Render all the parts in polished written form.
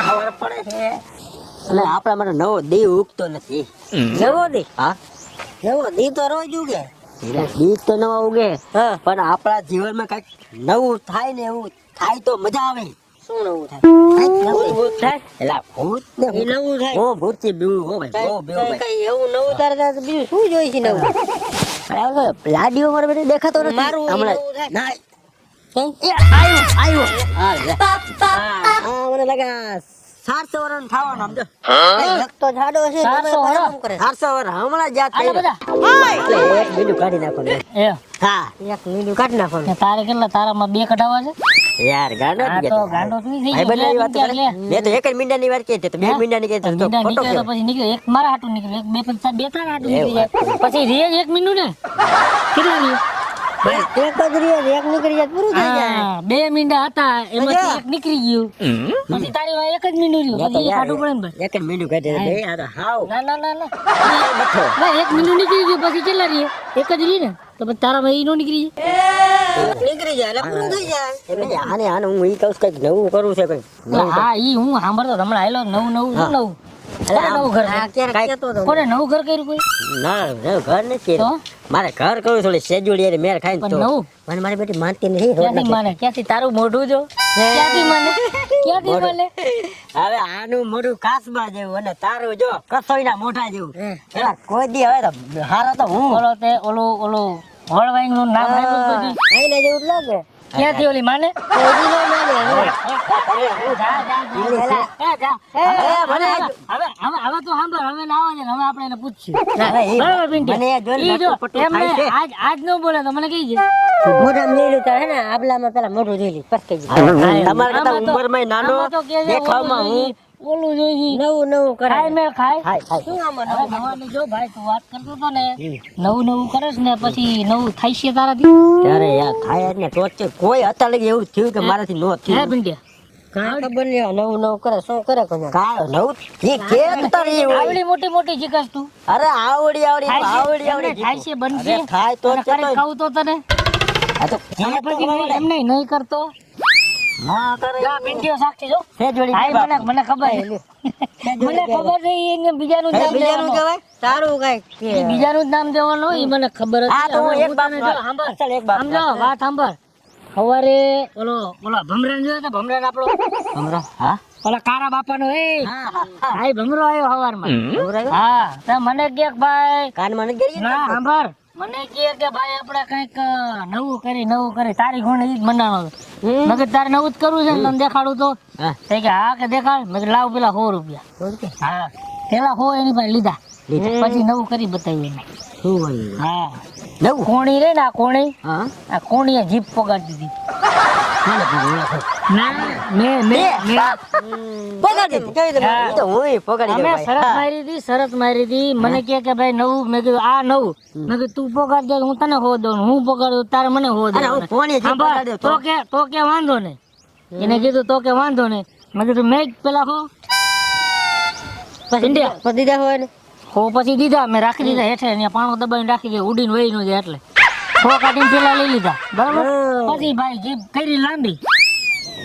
ખબર પડે છે એટલે આપણા માટે નવો દી ઉગતો નથી. નવો દી? હા, નવો દી તો રોજ ઉગે. દી તો નવો ઉગે, હા. પણ આપણા જીવનમાં કઈક નવું થાય ને, એવું થાય તો મજા આવે. શું નવું થાય? નવું ભૂત થાય? એટલે ભૂત ને એ નવું થાય? હું ભૂત થી બીવું હો ભાઈ, બહુ બીવું ભાઈ. કઈ એવું નવું તારે તારે બીજું શું જોઈ છે નવું? લાડીઓ મારા બેટી દેખાતો નથી મારું ઈ હમણાં. નવું થાય. ના, કઈ? આવ્યો. હા, લે. હા. મને લાગ્યા 700 વર્ષ થવાનો સમજો. એક તો જાડો છે ને 400 તમે વર્ષ? શું કરે? 700 વર્ષ હમણાં જ યાદ આલે કર્યું. બધા એટલે એક બીજું કાઢી નાખવાનું. એ હા એક મીંડું કાઢી નાખવાનું. ને તારે કેટલા તારામાં 2 કઢાવા છે? યાર ગાંડો આ જ તો ગયો. ગાંડો તો નહીં થઈ ભાઈ બંને ગયો. વાત કરે. મેં તો એક જ મીંડાની વાત કહી તો બે હે? મીંડાની કહી તો મીંડા ખોટો નીકળે તો કહેવાય. પછી નીકળે એક મારા હાટું નીકળે એક બે પંચા બે તારા હાટું એ નીકળી જાય પછી રે એક મિનિટ ને કેટલા રહ્યું? એક જ રીએ એક નીકળી જાય તો પૂરું થઈ જાય. હા, 2 મીંડા હતા એમાંથી એક નીકળી ગયું પછી તારી વાંહે એક જ મીંડું રહ્યું મેં તો પછી એ યાર કાઢવું પડે ને ભાઈ. એક જ મીંડું કાઢી દે. આ તો હાવ ના ના ના ના બઠો. ભાઈ એક મીંડું નીકળી ગયું પછી કેટલા રહીએ? એક જ રહી ને તો પછી તારા ભાઈ નો નીકળી જાય. એક નીકળી જાય એટલે પૂરું થઈ જાય. એટલે આને હું ઈ કહું છું કંઈક નવું કરવું છે કંઈક. એટલે હા ઈ હું સાંભળતો હમણાં આયલો નવું નવું શું નવું એટલે કોને નવું ઘર આ ક્યારેક કહેતો હતો. કોને નવું ઘર કર્યું કોઈ ના ના, ઘર નથી તો? મારે ઘર કરવું થોડી સેજુડી અને મેર ખાઈને પણ તો નવું મને મારી બેટી માનતી નથી રોજ ક્યાંથી માને ક્યાંથી તારું મોઢું જો ક્યાંથી માને ક્યાંથી માને હવે આનું મોઢું કાચબા જેવું અને તારું જો કસોઈના મોઢા જેવું. એલા કોઈ દી હવે તો હારો તો હું ઓલો તે ઓલું હોળવાઈન નું નામ આપ્યું બધું આઈને જેવું જ લાગે. ક્યાંથી ઓલી માને કોઈ દી ન માને. હવે તો સાંભળ હવે ના આવે ને હવે આપણે એને પૂછશું ના, ના, બરાબર પિન્ટી? મને એ જોઈને ઈ જો, લટપટું એમને થાય છે. આજ ન બોલે તો મને કહી છે મોઢામાં લીલું તારે હે ને આબલામાં પેલા મોઢું જોઈ લી પછી કહી દે. તમારા કરતા આમાં તો- ઉંમરમાં નાનો આમાં તો કે છે દેખાવમાં હું ઓલું જોઈ નવું નવું કરે. ખાય મેળ ખાય હાય હાય શું આમાં હવે નવું? નવાની જો ભાઈ તું વાત કરતો તો ને નવું નવું કરસ ને પછી નવું થાય છે તારાથી ત્યારે યાર થાય જ ને ટોર્ચર કોઈ અત્યારે લગી એવું થયું કે મારાથી નો હે થયું પિંડિયા કાંઈ ખબર નહીં આ નવું નવું કરે શું કરે કોઈ કાંઈ નવું ઈ કેમ તારી એવું હોય? આવડી મોટી મોટી જીકસ તું અરે આવડી આવડી થાય છે? આવડી એમને આવડી થાય છે બનશે અરે થાય તો અને જ કરી તો. કહું તો તને આ તો અને પછી નહીં, એમ નહીં કરતો ના કરે જા પિંડિયો સાક્ષી જો છે જોડી હાય મને ખબર છે મને ખબર છે ઈ એને બીજાનું જ નામ બીજાનું દેવાનું કહેવાય તારું કાંઈક કે. ઈ બીજાનું જ નામ દેવાનું હોય ઈ મને ખબર આ હતી તો હું હવે એક હું બાપ તને જો સાંભળ ચાલ એક બાપ સમજો વાત સાંભળ સવારે ઓલો ભમરાન જોયો તો ભમરાન આપણો હમણાં હા ઓલા કારા બાપાનો એ હા હા ભાઈ ભમરો આવ્યો સવારમાં બરાબર. હા તો મને કે ભાઈ કાનમાં નથી ગઈ ના સાંભળ મને કે ભાઈ આપણે કઈક નવું કરી તારી ગુણ ઈ જ મંડાણો મગર તારે નવું જ કરવું છે ને તને દેખાડું તો હા તે કે હા કે દેખાડ મેં કીધું લાવ પેલા 100 રૂપિયા હા પેલા 100 એની પાસે લીધા પછી નવું કરી બતાવ્યું એને શું હોય હા નવું કોણી રે ને આ કોણી હા આ કોણીએ જીપ પગાડી દીધી કોને પકડ્યું? ના મેં પકડી દીધી. કેવી રીતે? હા. ઈ તો હુંય પકડી અમે દઉં ભાઈ. શરત મારી હતી મને કે ભાઈ નવું મેં કીધું આ નવું મેં કીધું તું પગાર દે હું તને હો દઉં હું પગાર તારે મને હો અરે હું દઉં કોને જીપ પકડી દઉં તો? તો કે વાંધો નહીં એને કીધું તો કે વાંધો નહીં મેં કીધું મેં જ પેલા હો ઇન્ડિયા પછી દીધા હોય ને હો પછી દીધા મેં રાખી દીધા હેઠે અહીંયા પાણો દબાઈને રાખી દે ઉડીને વહી નો જાય એટલે હો કાઢીને પેલા લઈ લીધા બરાબર પછી ભાઈ જીપ કરી લાંબી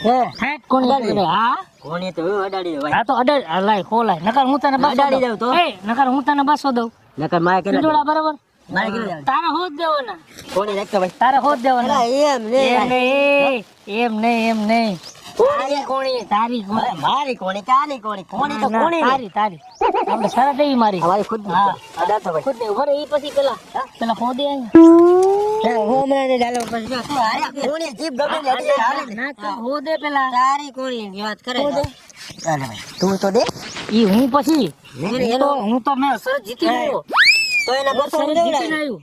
હે હેઠ કોની પકડે? હા કોને તો હું અડાડી દઉં ભાઈ. હા તો અડાડ લાય ખોલાય નકર હું તને બસો અડાડી દઉં દઉં તો? નકર હું તને 200 દઉં નકર મારે કેટલા પિંડોળા બરાબર મારે કેટલા તારે હોદ દેવાના કોને રાખતો ભાઈ? તારે હોદ દેવાના અલા, એમ ને એમ નહીં તારી કોણી તારી અરે કોણી મારી કોણી કે આની કોણી? કોણી તો ના, કોણી ને. તારી આપણે શરત એવી મારી અમારી ખુદની હા. છે. અડાડતો ભાઈ. ખુદ ને ઉભો રહે ઈ પછી પેલા હોદે હું હમણાં જ ચાલો પછી જો. અરે કોણી જીભ ગમે ને અડી હાલે ને. ના તો હોદે પેલા તારી કોની વાત કરે હોદે અરે ભાઈ, તું તો દે ઈ હું પછી નહીં, હું તો મેં સરસ જીતી ગયો તો એને બસો સરસ દેવડાય. જીતીને આવ્યું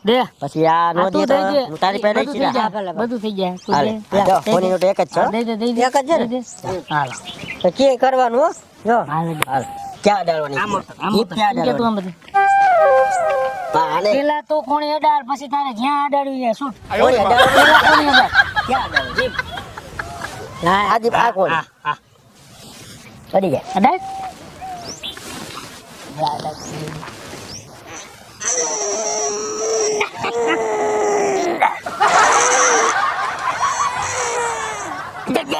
દે પછી આ નો આ તું દે તો દઈ દે. હું તારી પાસે બધું લઈશ થઈ ને. જાય બધું થઈ જાય તું હાલે, દે. આ જો, દઈ દે. કોણીનો તો એક જ છે. દઈ દે દઈ દે એક જ છે ને? દઈ દે. હાલો તો કે કરવાનું હો જો હાલ હાલ. ક્યાં અડાડવાની છે? જીભ ક્યાં કે તું અડાડવાની? આમ બધું હા, આને પેલા તો કોણી અડાડ પછી તારે જ્યાં અડાડ્યું ત્યાં શૂટ કોણી અડાડવાની? પેલા કોણી અડાડ ક્યાં અડાડવાની? જીભ. હા આ જીભ, આ કોણી. હા અડી જાય. અડાડ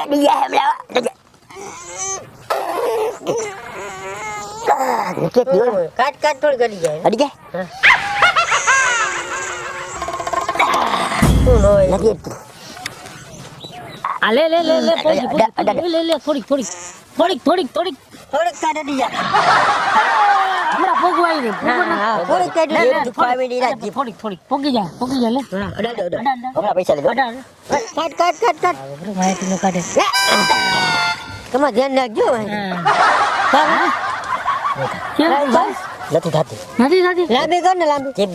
અડી ગયા હમણાં કાટ કાટ થોડી કરી જાય અડી ગયા શું ન હોય નથી આ લે લે લે લે પોગી, પોગી, લે લે થોડીક થોડીક થોડીક થોડીક થોડીક થોડીક કાટ અડી જાય હમણાં પોગવા આવી રહી, પોગવા ના. હા થોડીક કાટ લે, લે, અડી થોડીક, થોડીક થોડીક પોગી જાય લે હમણાં પૈસા લેજો અડા, અડા. કાટ કાટ કાટ કાટ બરોબર, માહિતી નો કાઢે તમારે ધ્યાન રાખજો હા. કેમ? નથી થતી નથી થતી લાંબી કર ને લાંબી જીભ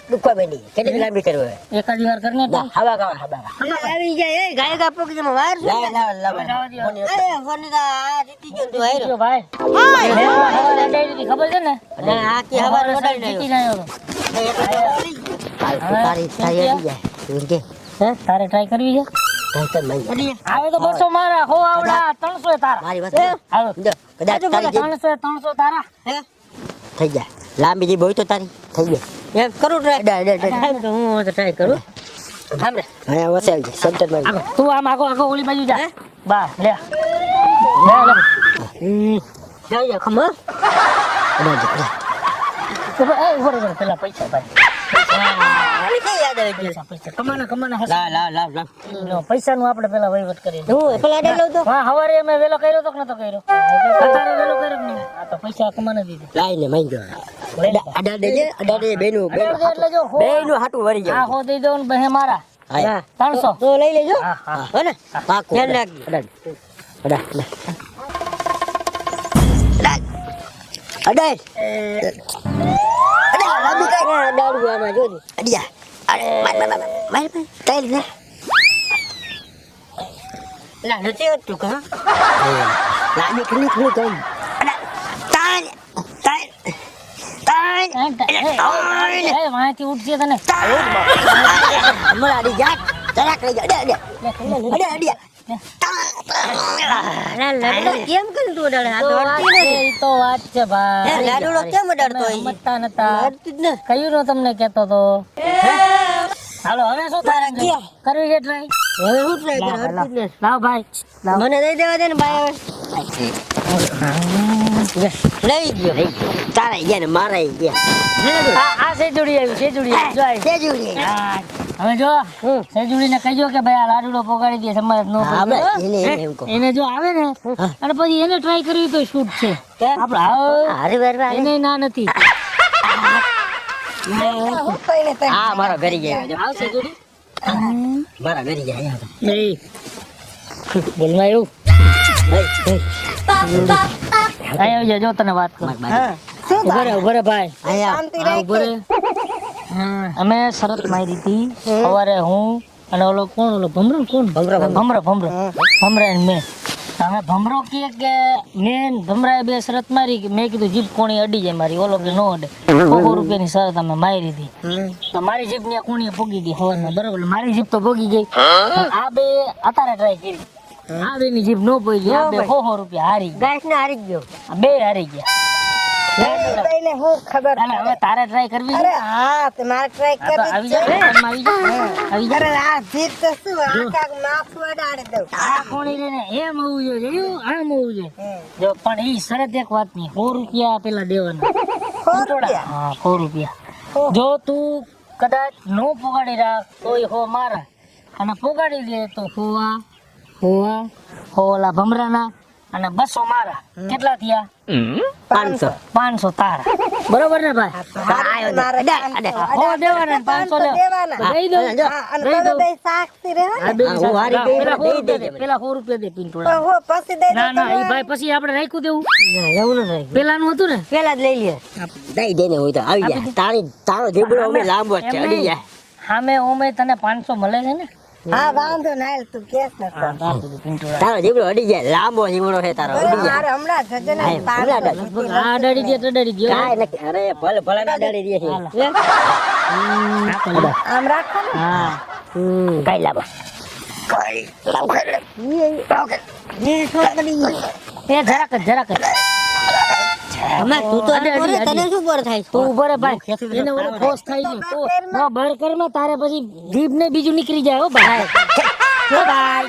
દુખવા બેની કેટલી લાંબી કરવી હોય એકાદી વાર કરીને તો હવા ગાવા હવા આવી જાય એ ગાય ગા પોકી જમા વાર શું લાવ લાવ અરે ફોની દા આ જીતી ગયો તું હાયરો જો ભાઈ હવારે અડાઈ દીધી, ખબર છે ને ના આ કે હવાર હવારે વડાઈ જીતી નાખ્યો જાય હતો. તારી તારી અડી જાય તું કે હે તારે ટ્રાય કરવી છે તન મઈ આવે તો 200 મારા હો આવડા 300 તારા મારી વાત હાલો જો કદાચ તારી જીભ 300 તારા હે થઈ જાય લાંબી જીભ હોય તો તારી થઈ જાય એમ કરું ટ્રાય તો હું તો ટ્રાય કરું સાંભળે હા વસાવી જાય સેન્ટર માં આગો તું આમ આગો આગો ઓલી બાજુ જા બા લે લે જાય જા ખમા ઉભો રહે પેલા પૈસા ભાઈ આની કઈ યાદ આવી ગયું પૈસા કમાના લાવ લાવ લાવ લાવ પૈસા નું આપણે પેલા વહીવટ કરી હું પેલા ડે લઉં તો હા હવારે અમે વેલો કર્યો તો કે નતો કર્યો અત્યારે વેલો કર્યો કે નહીં આ તો પૈસા કમાને દીધી લાઈને મઈ ગયો અડા દે બેનું એટલે જો હો બેનું હાટું વરી આ જાય હો દઈ દો ને બહે મારા હા 300 તો લઈ લેજો હા હા હો ને પાકો ધ્યાન રાખજો. અડા અડા દારૂ આમાં જોજો અડિયા અરે માર તાઈ લે ના નથી હોતું કા લાંબી ખલી ખલી કરી અડા તાઈ તાઈ તાઈ એ માહિતી ઉઠશે તને હમણાં અડી જા જરાક લઈ જા અડા અડિયા ના લાડુ કેમ કરી તું અડાડે આ તો અડતી નથી ઈ તો વાત છે ભાઈ હે, લાડુડો કેમ અડાડતો હોય? સમજતા નતા અડતી જ ને કયું નો તમને કહેતો તો હાલો હવે શું તારે ક્યાં? કરવી છે ટ્રાય હવે હું ટ્રાય કરું અડતી જ લાવ ભાઈ લાવ મને દઈ દેવા દે ને ભાઈ હવે લઈ ગયો તારા ગયા ને મારા ગયા આ સેજુડી આવ્યું સેજુડી આવ્યું જો આવ્યું. તેજુડી હા, હવે જો સેજુડી ને કહેજો કે ભાઈ આ લાડુડો પોગાડી દે સમાજ નો હા બસ એને એમ કહો એને જો આવે ને અને પછી એને ટ્રાય કરવી તો શૂટ છે આપણે અરે વાર એને ના નથી આ મારા ઘરે ગયા જો આવશે જોડી મારા ઘરે ગયા નહીં બોલમાં એવું અહીં આવજે જો તને વાત કરું ઉભો રે ભાઈ ઉભો રે અમે શરત મારી હતી સવારે હું અને ઓલો કોણ ઓલો ભમરો કોણ ભમરા ને મેં અમે ભમરો કહે કે મેં ભમરાએ બે શરત મારી કે મેં કીધું જીભ કોણી અડી જાય મારી ઓલો કે નો અડે 100 રૂપિયાની શરત અમે મારી હતી તો મારી જીભ ને કોણી પોગી ગઈ હવારમાં બરોબર મારી જીભ તો પોગી ગઈ આ બે અત્યારે ટ્રાય કરી આ બે ની જીભ નો પોગી આ બે 100 રૂપિયા હારી ગયા ગાઈસ ને હારી ગયો આ બે હારી ગયા એટલે હું ખબર અને હવે તારે ટ્રાય કરવી છે? અરે હા તો મારે ટ્રાય આ તો આવી જા આવી જા આવી જા અરે આ જીત તો શું આ કાક માથું અડાડી દઉં આ કોણી લઈને એમ હોવું જોઈએ જોયું? આમ હોવું જોઈએ જો પણ ઈ શરત એક વાત ની 100 રૂપિયા પેલા દેવાના હા 100 રૂપિયા જો તું કદાચ નો પોગાડી રાખ તોય હો મારા અને પોગાડી દે તો હોવા ઓલા ભમરાના અને 200 મારા કેટલા થયા 500 તારા બરોબર ને ભાઈ હો દેવાના 500 લેવા દઈ દઉં દઈ દઉં સાક્ષી રે આ બે પેલા 100 રૂપિયા દે પિંટોળા હો પછી દઈ ના ના એ ભાઈ પછી આપણે રાખ્યું દેવું એવું નથી પેલાનું હતું ને પેલા જ લઈ લે દઈ દેને હોય તો આવી જાય તારો જીબડો અમે લાંબો જ છે અડી જાય સામે ઓમે તને 500 મળે છે ને હા વાંધો ના હાલ તું કેસ ન કર પિંટોળા તારો જીબડો અડી જાય લાંબો જીબડો છે તારો અડી જાય મારે હમણાં જજને આ ડરી દે તો ડરી ગયો કાંઈ નથી અરે ભલે ભલે ના ડરી દે છે આમ રાખો ને હા કાંઈ લાવો એ જરાક જ હમણાં તું તો અડે, અડે, તને શું પર થાય તું ઉભો રે ભાઈ એને ઓલો ફોસ થાય છે તો નો બળ કરમાં તારે પછી જીભ ને બીજું નીકળી જાય હો ભાઈ ભાઈ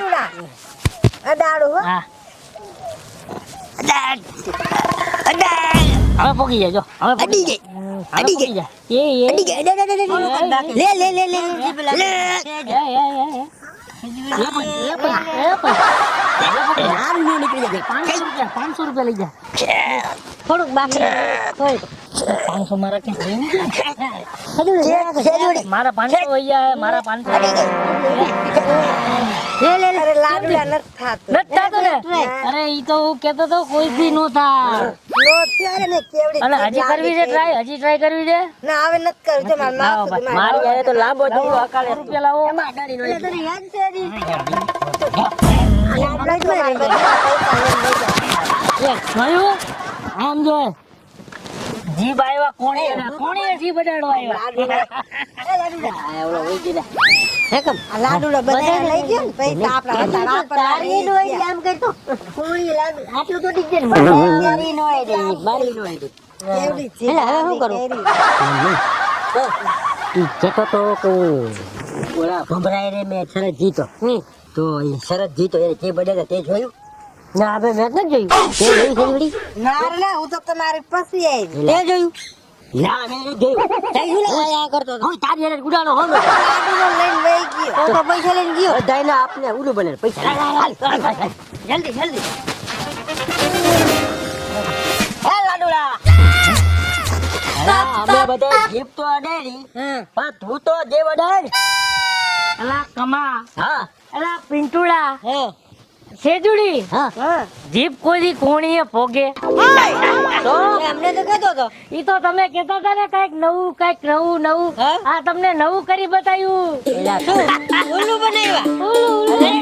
હા હવે પોકી જાય જો હવે અડી ગઈ. અડી ગઈ. જાય એ અડી ગઈ. લે, લે, લે, લે, લે, લે, લે, લે, લે. આમ નું નીકળી જાય. 500 રૂપિયા લઈ જા થોડુંક બાકી હોય 500 મારા ક્યાં સેજુડી. મારા 500 હોય જાય મારા 500 લે લે લે અરે લાડુલા નથી થાતું. નથી થતું ને અરે ઈ તો હું કેતો તો કોઈ દી નો થાય નો થયો ને કેવડી અને હજી કરવી છે ટ્રાય હજી ટ્રાય કરવી છે ના હવે નથી કરવું છે મારે લાવો માથું ભાઈ. મારી હારે તો લાંબો થયો અકાળે. રૂપિયા લાવો તને યાદ છે હજી? જોયું આમ જો જીભ આવ્યા કોણે જીભ અડાડો આવ્યા આ લાડુલા બધા લઈ ગયો ને પછી તો આપણા હતા આપણા તારી નો હોય આમ કરતો કોણી લાડુ આટલું તો ડીજે ને મારી નો આઈડી. મારી નો આઈડી. કેવડી છે એટલે હવે શું કરું? ઈ કહેતો તો કે ઓલા ભમરાએ રે મેં શરત જીતો. તો એ શરત જીતો એ જે બધાને તે જોયું. ના હવે મેં નથી જોયું તે જોયું સેજુડી? ના રે ના, હું તો તમારી પછી આવી તે જોયું? ના મેં નથી જોયું. તે જોયું? આ કરતો હતો હવે તારી હારે ગુડાનો હોનો. લાડુલો લઈને વહી ગયો તો પૈસા લઈને ગયો બધાયને આપને ઉડું બને પૈસા હાલ. જલ્દી જલ્દી હે લાડુલા. અલા, અમે બધા જીપ તો અડાડી પણ તું તો જે અડાડ. અલા કમા હા અલા પિંટુડા હે સેજુડી હા જીભ કોઈ દી કોણીએ ભોગે તો અમને તો કહેતો હતો ઈ તો તમે કહેતા હતા ને કઈક નવું હા? આ તમને નવું કરી બતાવ્યું એલા શું ઓલું બનાવ્યા ઓલું, ઓલું.